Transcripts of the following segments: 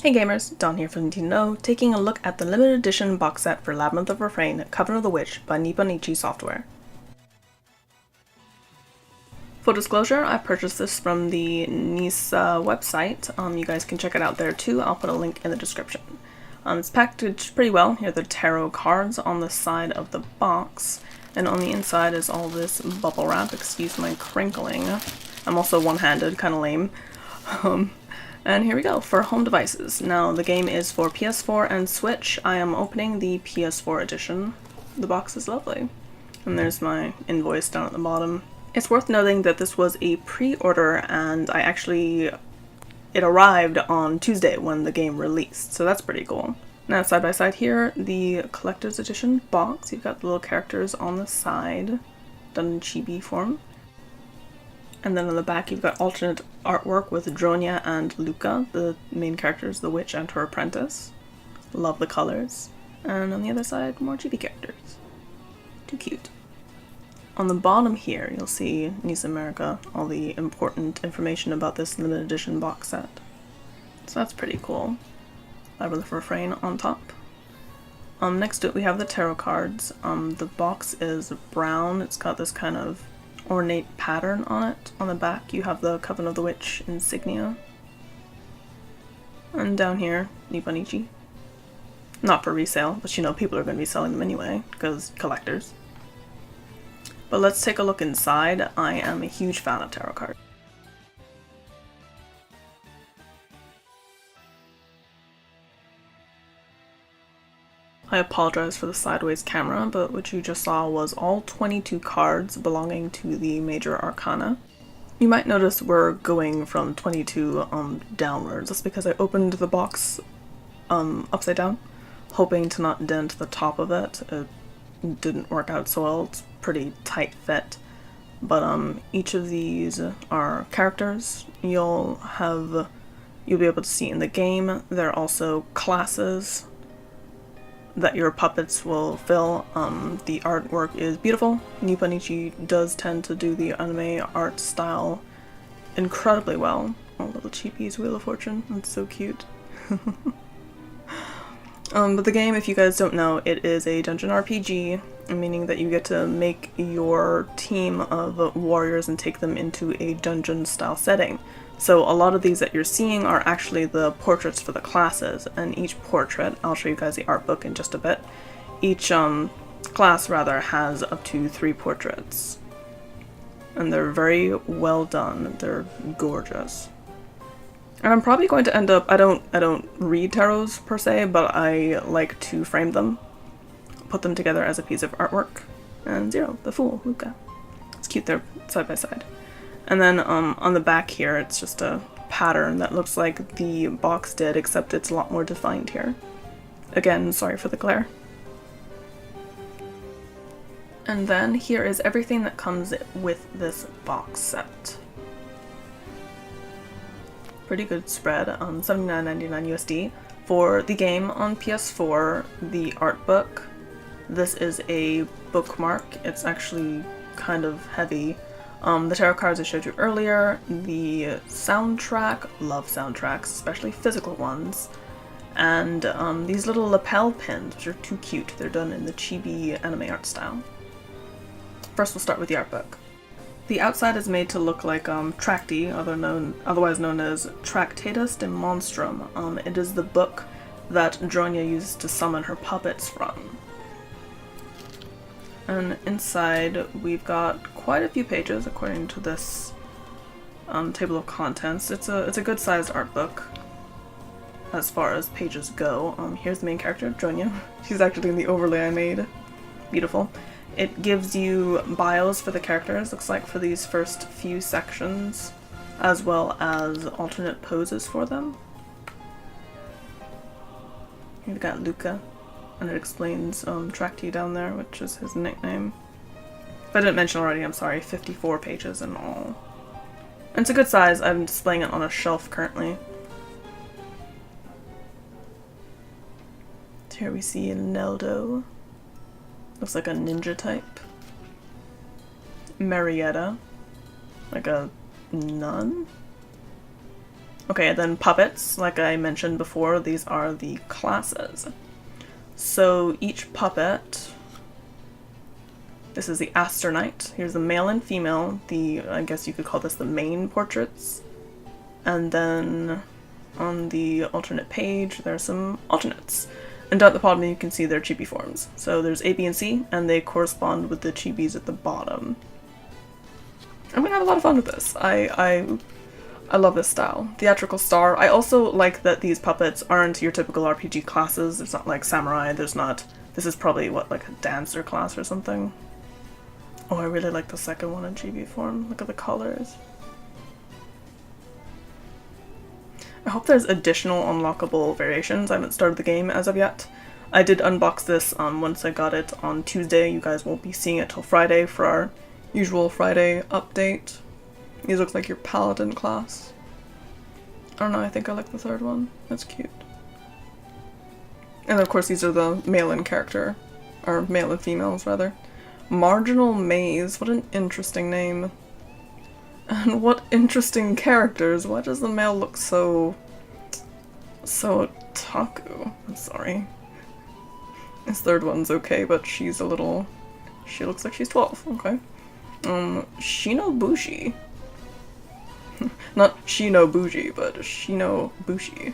Hey gamers, Don here from Nintendo, taking a look at the limited edition box set for Labyrinth of Refrain, Coven of the Witch by Nipponichi Software. Full disclosure, I purchased this from the NISA website. You guys can check it out there too. I'll put a link in the description. It's packaged pretty well. Here are the tarot cards on the side of the box, and on the inside is all this bubble wrap. Excuse my crinkling. I'm also one-handed, kind of lame. And here we go for home devices. Now the game is for PS4 and Switch. I am opening the PS4 edition. The box is lovely. And there's my invoice down at the bottom. It's worth noting that this was a pre-order and it arrived on Tuesday when the game released, so that's pretty cool. Now side by side here, the collector's edition box. You've got the little characters on the side, done in chibi form. And then on the back you've got alternate artwork with Dronya and Luca, the main characters, the witch and her apprentice. Love the colors. And on the other side, more chibi characters. Too cute. On the bottom here, you'll see NISA America, all the important information about this limited edition box set. So that's pretty cool. Labyrinth of Refrain on top. Next to it we have the tarot cards. The box is brown. It's got this kind of ornate pattern on it. On the back you have the Coven of the Witch insignia. And down here, Nipponichi. Not for resale, but you know people are going to be selling them anyway, because collectors. But let's take a look inside. I am a huge fan of tarot cards. I apologize for the sideways camera, but what you just saw was all 22 cards belonging to the major arcana. You might notice we're going from 22 downwards. That's because I opened the box upside down, hoping to not dent the top of it. It didn't work out so well. It's pretty tight fit. But each of these are characters you'll be able to see in the game. They're also classes that your puppets will fill. The artwork is beautiful. Nipponichi does tend to do the anime art style incredibly well. Oh, little Cheapy's Wheel of Fortune, that's so cute. But the game, if you guys don't know, it is a dungeon RPG, meaning that you get to make your team of warriors and take them into a dungeon style setting. So a lot of these that you're seeing are actually the portraits for the classes, and each portrait, I'll show you guys the art book in just a bit, each class rather has up to 3 portraits. And they're very well done, they're gorgeous. And I'm probably going to end up, I don't read tarots per se, but I like to frame them, put them together as a piece of artwork. And Zero, the Fool, Luca. It's cute, they're side by side. And then on the back here, it's just a pattern that looks like the box did, except it's a lot more defined here. Again, sorry for the glare. And then here is everything that comes with this box set. Pretty good spread, $79.99 USD. For the game on PS4, the art book, this is a bookmark. It's actually kind of heavy. The tarot cards I showed you earlier, the soundtrack, love soundtracks, especially physical ones, and these little lapel pins, which are too cute. They're done in the chibi anime art style. First we'll start with the art book. The outside is made to look like Tracti, otherwise known as Tractatus de Monstrum. It is the book that Dronya uses to summon her puppets from. And inside we've got quite a few pages according to this table of contents. It's a good sized art book as far as pages go. Here's the main character, Dronya. She's actually in the overlay I made. Beautiful. It gives you bios for the characters, looks like for these first few sections, as well as alternate poses for them. You've got Luca, and it explains Tracti down there, which is his nickname. If I didn't mention already, I'm sorry, 54 pages in all. And it's a good size. I'm displaying it on a shelf currently. So here we see Neldo. Looks like a ninja type. Marietta. Like a nun? Okay, and then puppets, like I mentioned before, these are the classes. So each puppet, this is the Aster Knight. Here's the male and female, I guess you could call this the main portraits. And then on the alternate page, there are some alternates. And down at the bottom you can see their chibi forms. So there's A, B, and C, and they correspond with the chibis at the bottom. I'm gonna have a lot of fun with this. I love this style. Theatrical star. I also like that these puppets aren't your typical RPG classes. It's not like samurai, this is probably what, like a dancer class or something. Oh, I really like the second one in chibi form. Look at the colors. I hope there's additional unlockable variations. I haven't started the game as of yet. I did unbox this once I got it on Tuesday. You guys won't be seeing it till Friday for our usual Friday update. These look like your paladin class. I don't know, I think I like the third one. That's cute. And of course these are the male and character, or male and females rather. Marginal Maze, what an interesting name. And what interesting characters. Why does the male look so otaku? I'm sorry. This third one's okay, but she looks like she's 12, okay. Shinobushi. Not Shinobuji, but Shinobushi.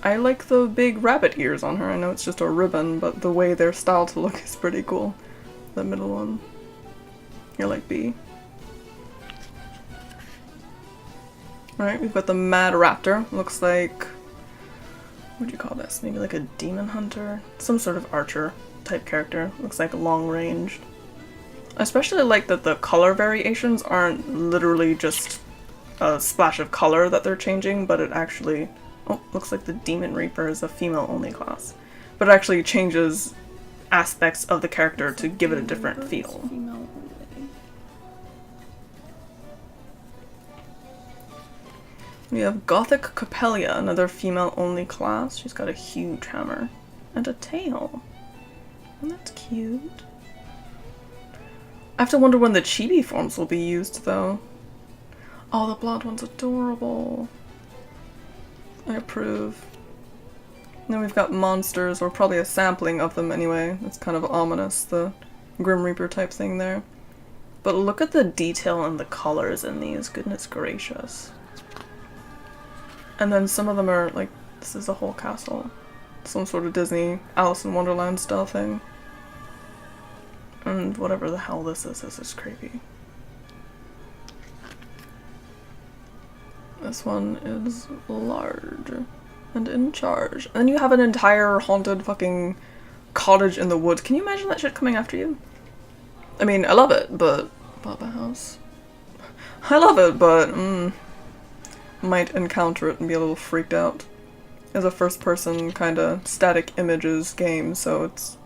I like the big rabbit ears on her. I know it's just a ribbon, but the way they're styled to look is pretty cool. The middle one. You're like B. Alright, we've got the Mad Raptor. Looks like, what do you call this? Maybe like a demon hunter? Some sort of archer type character. Looks like long ranged. I especially like that the color variations aren't literally just a splash of color that they're changing, but it actually, oh, looks like the Demon Reaper is a female only class. But it actually changes aspects of the character to give it a different feel. We have Gothic Capellia, another female-only class. She's got a huge hammer and a tail. And that's cute. I have to wonder when the chibi forms will be used, though. Oh, the blonde one's adorable. I approve. And then we've got monsters, or probably a sampling of them anyway. It's kind of ominous, the Grim Reaper type thing there. But look at the detail and the colors in these, goodness gracious. And then some of them are like, this is a whole castle. Some sort of Disney Alice in Wonderland style thing. And whatever the hell this is creepy. This one is large and in charge. And then you have an entire haunted fucking cottage in the woods. Can you imagine that shit coming after you? I mean, I love it, but Baba House. I love it, but might encounter it and be a little freaked out. It's a first-person kind of static images game, so it's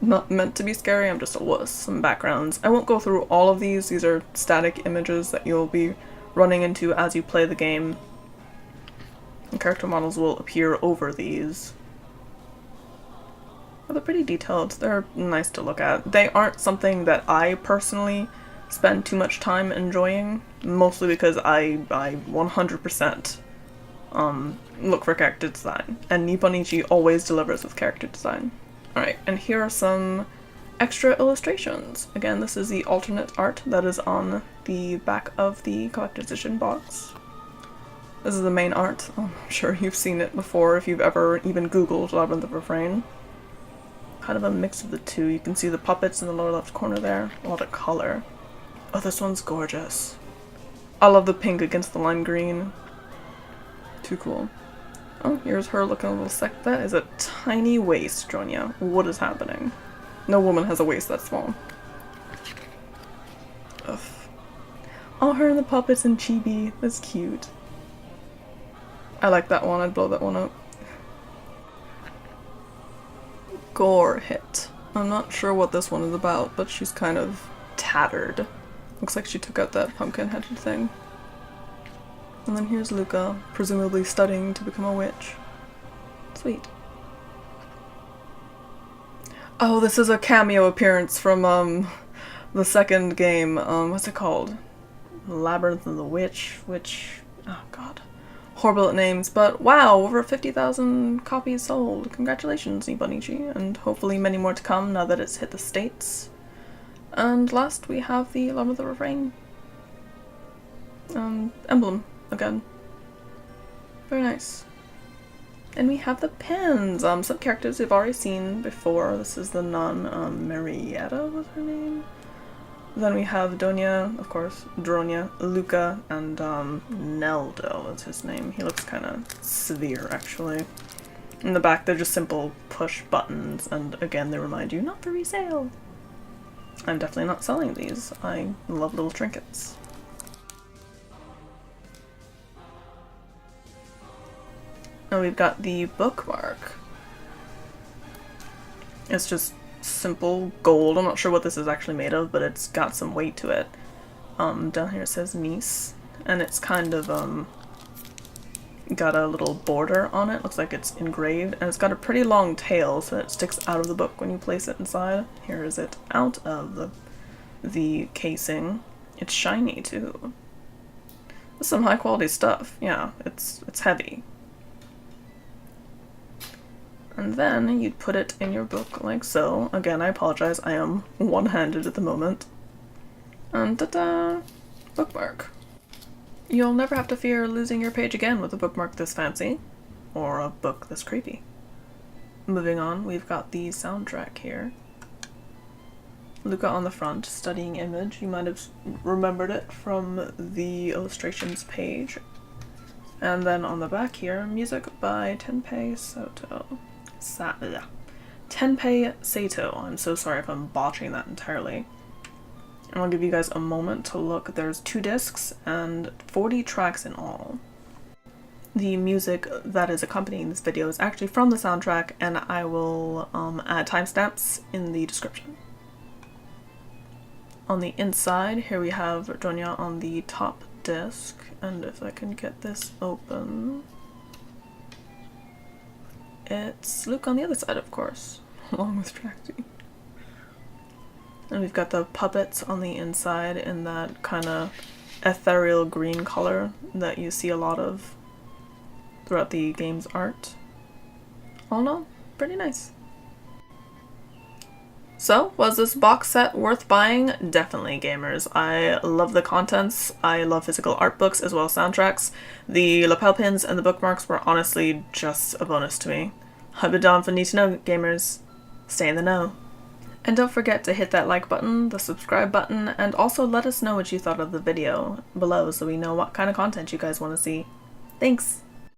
not meant to be scary. I'm just a wuss. Some backgrounds. I won't go through all of these. These are static images that you'll be running into as you play the game. And character models will appear over these. But they're pretty detailed. They're nice to look at. They aren't something that I personally spend too much time enjoying, mostly because I 100% look for character design, and Nipponichi always delivers with character design. Alright, and here are some extra illustrations. Again, this is the alternate art that is on the back of the collector's edition box. This is the main art. I'm sure you've seen it before if you've ever even googled Labyrinth of Refrain. Kind of a mix of the two. You can see the puppets in the lower left corner there. A lot of color. Oh, this one's gorgeous. I love the pink against the lime green. Too cool. Oh, here's her looking a little sec. That is a tiny waist, Dronya. What is happening? No woman has a waist that small. Ugh. Oh, her and the puppets and chibi. That's cute. I like that one. I'd blow that one up. Gore hit. I'm not sure what this one is about, but she's kind of tattered. Looks like she took out that pumpkin-headed thing. And then here's Luca, presumably studying to become a witch. Sweet. Oh, this is a cameo appearance from, the second game. What's it called? Labyrinth of the Witch, which Oh god. Horrible at names, but wow, over 50,000 copies sold. Congratulations, Ibonichi, and hopefully many more to come now that it's hit the States. And last we have the Labyrinth of Refrain emblem again. Very nice. And we have the pins. Some characters we've already seen before. This is the nun, Marietta was her name. Then we have Donya, of course, Dronya, Luca, and Neldo is his name. He looks kind of severe, actually. In the back, they're just simple push buttons, and again, they remind you not for resale. I'm definitely not selling these. I love little trinkets. Now we've got the bookmark. It's just simple gold. I'm not sure what this is actually made of, but it's got some weight to it. Down here it says niece, and it's kind of got a little border on it. Looks like it's engraved, and it's got a pretty long tail, so it sticks out of the book when you place it inside. Here is it out of the casing. It's shiny too. It's some high quality stuff. Yeah, it's heavy. And then you'd put it in your book like so. Again, I apologize, I am one-handed at the moment. And ta-da! Bookmark. You'll never have to fear losing your page again with a bookmark this fancy. Or a book this creepy. Moving on, we've got the soundtrack here. Luca on the front, studying image. You might have remembered it from the illustrations page. And then on the back here, music by Tenpei Sato. I'm so sorry if I'm botching that entirely. And I'll give you guys a moment to look. There's 2 discs and 40 tracks in all. The music that is accompanying this video is actually from the soundtrack, and I will add timestamps in the description. On the inside, here we have Dronya on the top disc, and if I can get this open, it's Luke on the other side, of course, along with Tractatus. And we've got the puppets on the inside in that kind of ethereal green color that you see a lot of throughout the game's art. All in all, pretty nice. So, was this box set worth buying? Definitely, gamers. I love the contents, I love physical art books as well as soundtracks. The lapel pins and the bookmarks were honestly just a bonus to me. I've been down for Need to Know, gamers. Stay in the know. And don't forget to hit that like button, the subscribe button, and also let us know what you thought of the video below so we know what kind of content you guys want to see. Thanks!